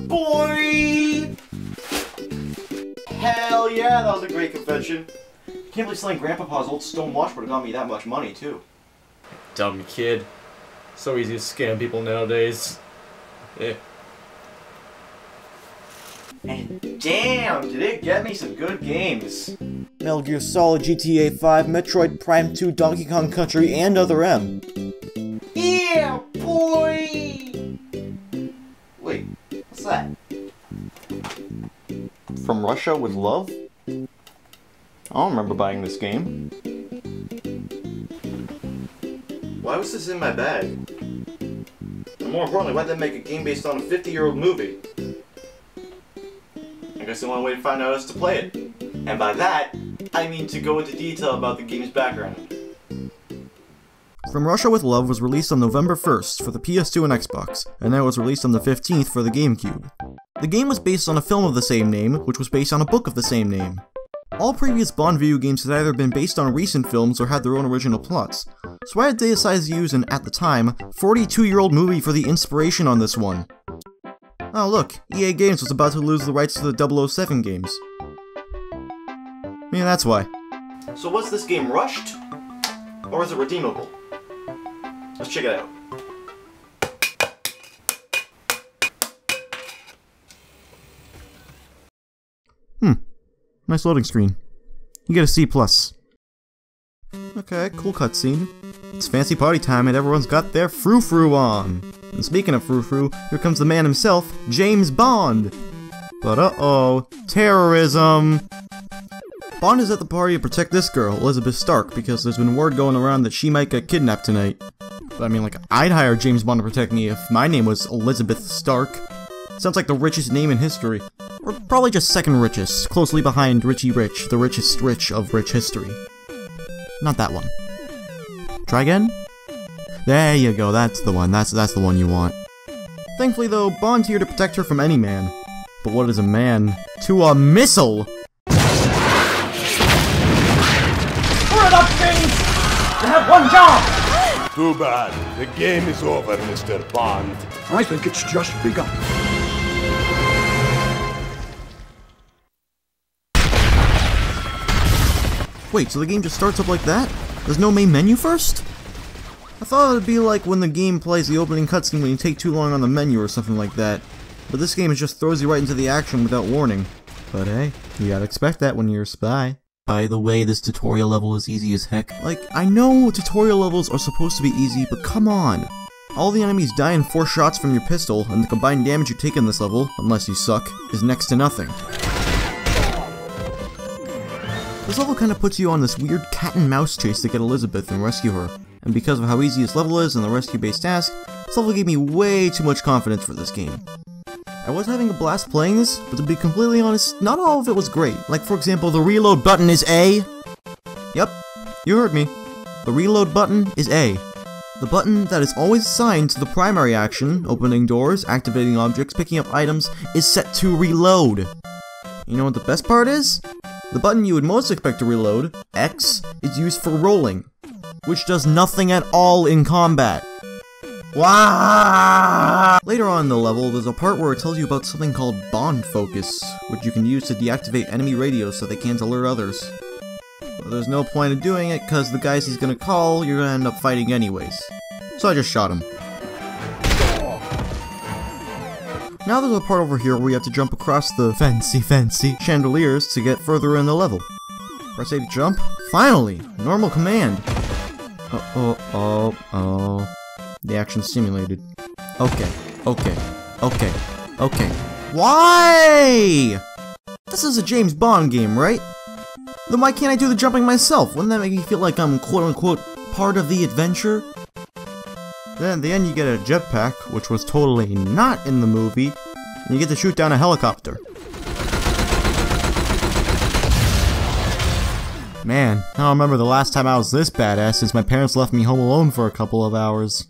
boy! Hell yeah, that was a great convention. Can't believe selling Grandpa's old stone watch would have got me that much money, too. Dumb kid. So easy to scam people nowadays. Eh. And damn, did it get me some good games. Metal Gear Solid, GTA 5, Metroid Prime 2, Donkey Kong Country, and Other M. Yeah, boy! Wait, what's that? From Russia with Love? I don't remember buying this game. Why was this in my bag? And more importantly, why did they make a game based on a 50-year-old movie? I guess the only way to find out is to play it. And by that, I mean to go into detail about the game's background. From Russia with Love was released on November 1st for the PS2 and Xbox, and then it was released on the 15th for the GameCube. The game was based on a film of the same name, which was based on a book of the same name. All previous Bond video games had either been based on recent films or had their own original plots, so I had decided to use an, at the time, 42-year-old movie for the inspiration on this one. Oh look, EA Games was about to lose the rights to the 007 games. Yeah, that's why. So was this game rushed? Or is it redeemable? Let's check it out. Nice loading screen. You get a C+. Okay, cool cutscene. It's fancy party time and everyone's got their frou-frou on. And speaking of frou-frou, here comes the man himself, James Bond! But uh-oh, terrorism! Bond is at the party to protect this girl, Elizabeth Stark, because there's been word going around that she might get kidnapped tonight. But I mean, like, I'd hire James Bond to protect me if my name was Elizabeth Stark. Sounds like the richest name in history. Or probably just second richest, closely behind Richie Rich, the richest rich of rich history. Not that one. Try again? There you go, that's the one, that's the one you want. Thankfully though, Bond's here to protect her from any man. But what is a man to a missile? Screw it up, James! You have one job! Too bad. The game is over, Mr. Bond. I think it's just begun. Wait, so the game just starts up like that? There's no main menu first? I thought it would be like when the game plays the opening cutscene when you take too long on the menu or something like that. But this game just throws you right into the action without warning. But hey, you gotta expect that when you're a spy. By the way, this tutorial level is easy as heck. Like, I know tutorial levels are supposed to be easy, but come on! All the enemies die in 4 shots from your pistol, and the combined damage you take in this level, unless you suck, is next to nothing. This level kind of puts you on this weird cat and mouse chase to get Elizabeth and rescue her. And because of how easy this level is and the rescue-based task, this level gave me way too much confidence for this game. I was having a blast playing this, but to be completely honest, not all of it was great. Like for example, the reload button is A. Yep, you heard me. The reload button is A. The button that is always assigned to the primary action, opening doors, activating objects, picking up items, is set to reload. You know what the best part is? The button you would most expect to reload, X, is used for rolling, which does nothing at all in combat. Wow! Later on in the level, there's a part where it tells you about something called Bond Focus, which you can use to deactivate enemy radios so they can't alert others. But there's no point in doing it, because the guys he's gonna call, you're gonna end up fighting anyways. So I just shot him. Now there's a part over here where you have to jump across the fancy chandeliers to get further in the level. Press A to jump. Finally! Normal command. The action's simulated. Okay. Why? This is a James Bond game, right? Then why can't I do the jumping myself? Wouldn't that make me feel like I'm quote-unquote part of the adventure? Then at the end you get a jetpack, which was totally not in the movie, and you get to shoot down a helicopter. Man, I don't remember the last time I was this badass since my parents left me home alone for a couple of hours.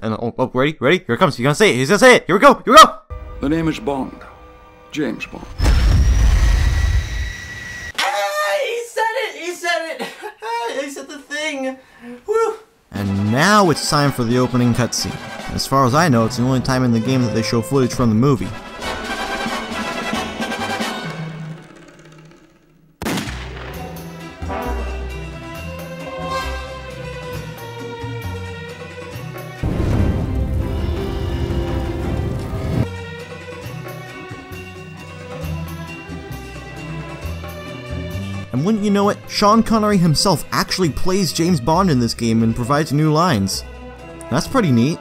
oh, ready? Here it comes. He's gonna say it. He's gonna say it. Here we go. The name is Bond. James Bond. He said it! He said the thing! Woo! And now it's time for the opening cutscene. As far as I know, it's the only time in the game that they show footage from the movie. And wouldn't you know it, Sean Connery himself actually plays James Bond in this game and provides new lines. That's pretty neat.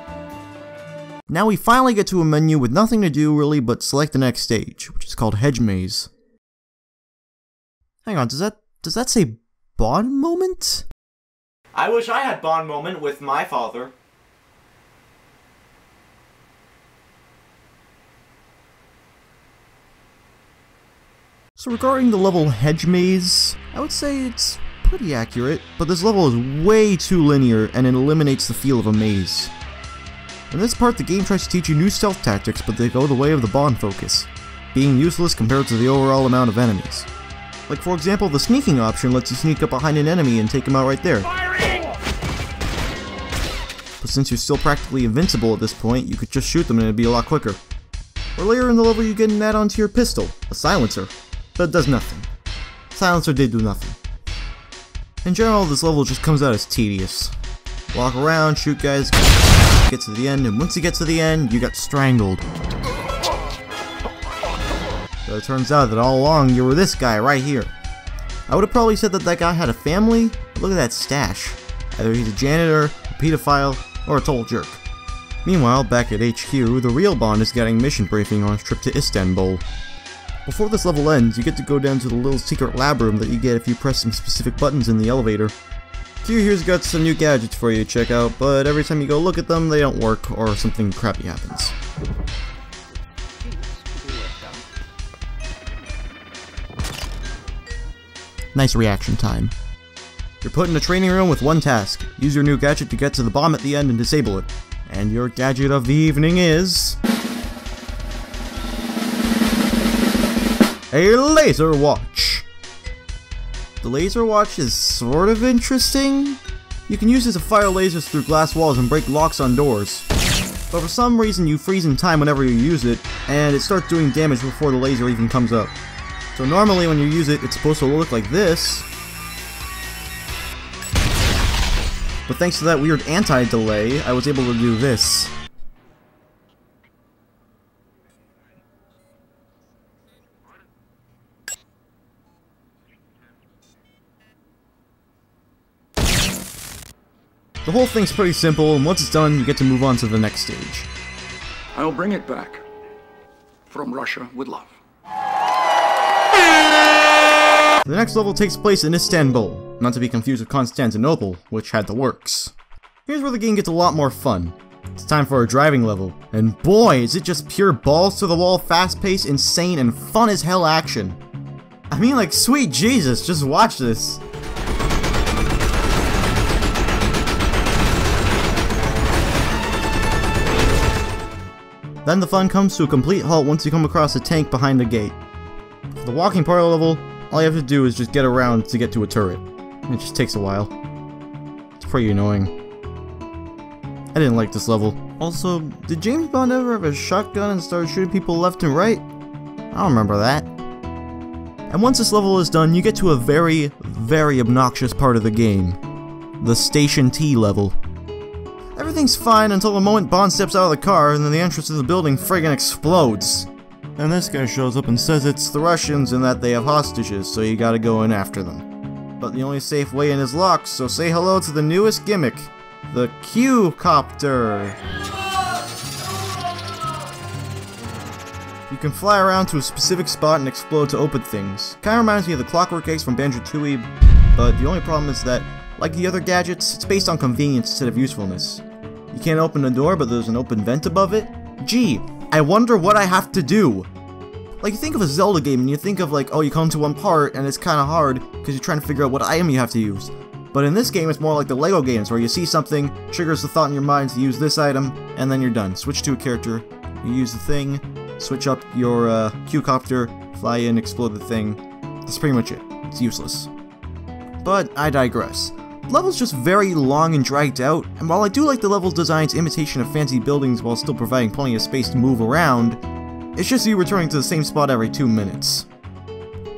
Now we finally get to a menu with nothing to do really but select the next stage, which is called Hedge Maze. Hang on, does that say Bond moment? I wish I had Bond moment with my father. So regarding the level Hedge Maze, I would say it's pretty accurate, but this level is way too linear and it eliminates the feel of a maze. In this part, the game tries to teach you new stealth tactics, but they go the way of the Bond focus, being useless compared to the overall amount of enemies. Like for example, the sneaking option lets you sneak up behind an enemy and take him out right there. But since you're still practically invincible at this point, you could just shoot them and it'd be a lot quicker. Or later in the level you get an add-on to your pistol, a silencer. But it does nothing. Silencer did do nothing. In general, this level just comes out as tedious. Walk around, shoot guys, get to the end, and once you get to the end, you got strangled. But it turns out that all along, you were this guy right here. I would have probably said that guy had a family, but look at that stash. Either he's a janitor, a pedophile, or a total jerk. Meanwhile, back at HQ, the real Bond is getting mission briefing on his trip to Istanbul. Before this level ends, you get to go down to the little secret lab room that you get if you press some specific buttons in the elevator. Q here's got some new gadgets for you to check out, but every time you go look at them, they don't work or something crappy happens. Nice reaction time. You're put in a training room with one task. Use your new gadget to get to the bomb at the end and disable it. And your gadget of the evening is... a laser watch! The laser watch is sort of interesting. You can use it to fire lasers through glass walls and break locks on doors. But for some reason you freeze in time whenever you use it, and it starts doing damage before the laser even comes up. So normally when you use it, it's supposed to look like this. But thanks to that weird anti-delay, I was able to do this. The whole thing's pretty simple, and once it's done, you get to move on to the next stage. I'll bring it back. From Russia with love. The next level takes place in Istanbul, not to be confused with Constantinople, which had the works. Here's where the game gets a lot more fun. It's time for a driving level, and boy, is it just pure balls to the wall, fast-paced, insane, and fun as hell action. I mean, like, sweet Jesus, just watch this. Then the fun comes to a complete halt once you come across a tank behind a gate. For the walking part of the level, all you have to do is just get around to get to a turret. It just takes a while. It's pretty annoying. I didn't like this level. Also, did James Bond ever have a shotgun and start shooting people left and right? I don't remember that. And once this level is done, you get to a very, very obnoxious part of the game. The Station T level. Everything's fine until the moment Bond steps out of the car and then the entrance to the building friggin' explodes. And this guy shows up and says it's the Russians and that they have hostages, so you gotta go in after them. But the only safe way in is locked, so say hello to the newest gimmick, the Q-copter. You can fly around to a specific spot and explode to open things. Kinda reminds me of the Clockwork Eggs from Banjo-Tooie, but the only problem is that, like the other gadgets, it's based on convenience instead of usefulness. You can't open a door, but there's an open vent above it? Gee, I wonder what I have to do! Like, you think of a Zelda game and you think of like, oh, you come to one part and it's kinda hard because you're trying to figure out what item you have to use. But in this game, it's more like the Lego games, where you see something, triggers the thought in your mind to use this item, and then you're done. Switch to a character, you use the thing, switch up your Q-copter, fly in, explode the thing. That's pretty much it. It's useless. But I digress. The level's just very long and dragged out, and while I do like the level's design's imitation of fancy buildings while still providing plenty of space to move around, it's just you returning to the same spot every 2 minutes.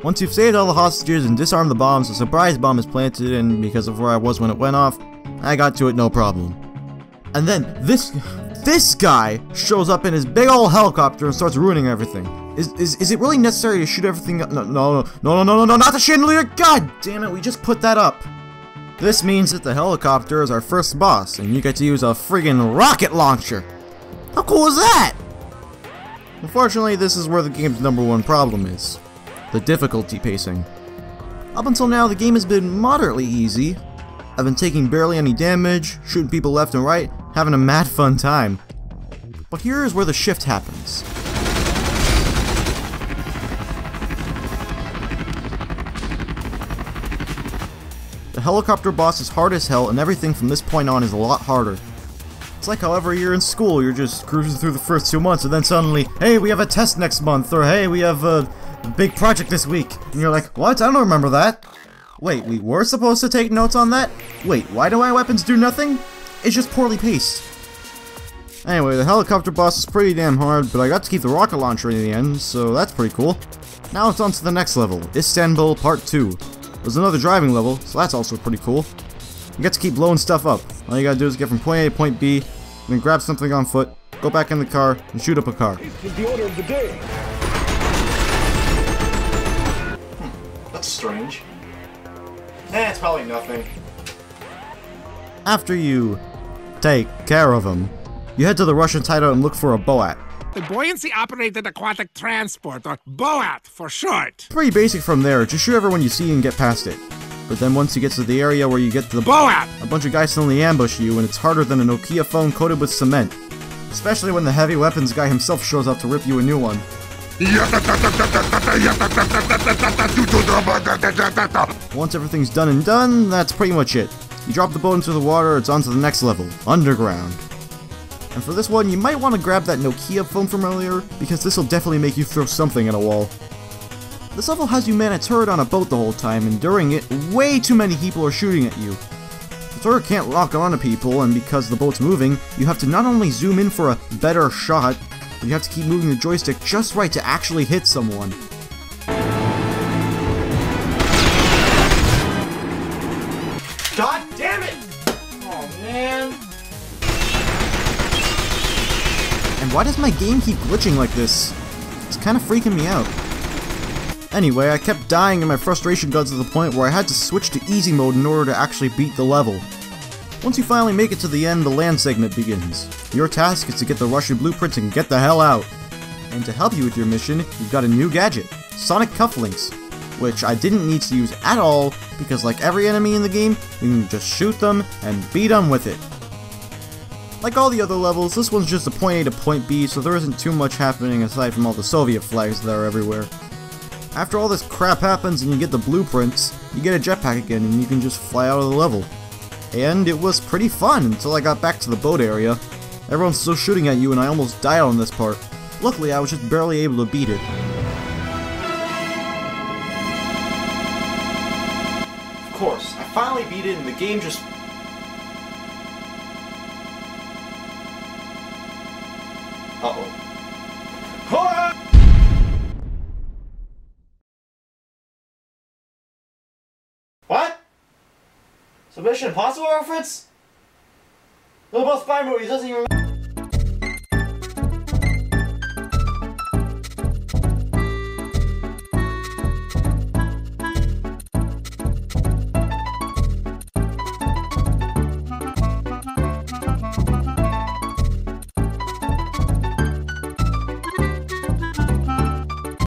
Once you've saved all the hostages and disarmed the bombs, a surprise bomb is planted, and because of where I was when it went off, I got to it no problem. And then this guy shows up in his big old helicopter and starts ruining everything. Is it really necessary to shoot everything up? No, not the chandelier! God damn it, we just put that up! This means that the helicopter is our first boss, and you get to use a friggin' rocket launcher! How cool is that? Unfortunately, this is where the game's #1 problem is. The difficulty pacing. Up until now, the game has been moderately easy. I've been taking barely any damage, shooting people left and right, having a mad fun time. But here is where the shift happens. The helicopter boss is hard as hell, and everything from this point on is a lot harder. It's like however you're in school, you're just cruising through the first 2 months, and then suddenly, hey, we have a test next month, or hey, we have a big project this week. And you're like, what? I don't remember that. Wait, we were supposed to take notes on that? Wait, why do my weapons do nothing? It's just poorly paced. Anyway, the helicopter boss is pretty damn hard, but I got to keep the rocket launcher in the end, so that's pretty cool. Now it's on to the next level, Istanbul Part 2. There's another driving level, so that's also pretty cool. You get to keep blowing stuff up. All you gotta do is get from point A to point B, then grab something on foot, go back in the car, and shoot up a car. This is the order of the day. That's strange. It's probably nothing. After you take care of him, you head to the Russian hideout and look for a BOAT. The Buoyancy Operated Aquatic Transport, or BOAT for short. Pretty basic from there, just shoot everyone you see and get past it. But then once you get to the area where you get to the BOAT, a bunch of guys suddenly ambush you, and it's harder than a Nokia phone coated with cement. Especially when the heavy weapons guy himself shows up to rip you a new one. Once everything's done and done, that's pretty much it. You drop the boat into the water, it's on to the next level, underground. And for this one, you might want to grab that Nokia phone from earlier, because this will definitely make you throw something at a wall. This level has you man a turret on a boat the whole time, and during it, way too many people are shooting at you. The turret can't lock onto people, and because the boat's moving, you have to not only zoom in for a better shot, but you have to keep moving the joystick just right to actually hit someone. God damn it! Oh man. And why does my game keep glitching like this? It's kind of freaking me out. Anyway, I kept dying and my frustration got to the point where I had to switch to easy mode in order to actually beat the level. Once you finally make it to the end, the land segment begins. Your task is to get the Russian blueprints and get the hell out. And to help you with your mission, you've got a new gadget, Sonic Cufflinks, which I didn't need to use at all because like every enemy in the game, you can just shoot them and beat them with it. Like all the other levels, this one's just a point A to point B, so there isn't too much happening aside from all the Soviet flags that are everywhere. After all this crap happens and you get the blueprints, you get a jetpack again and you can just fly out of the level. And it was pretty fun until I got back to the boat area. Everyone's still shooting at you and I almost died on this part. Luckily, I was just barely able to beat it. Of course, I finally beat it and the game just... Uh-oh. What? So Mission Impossible reference? They're both spy movies, doesn't even...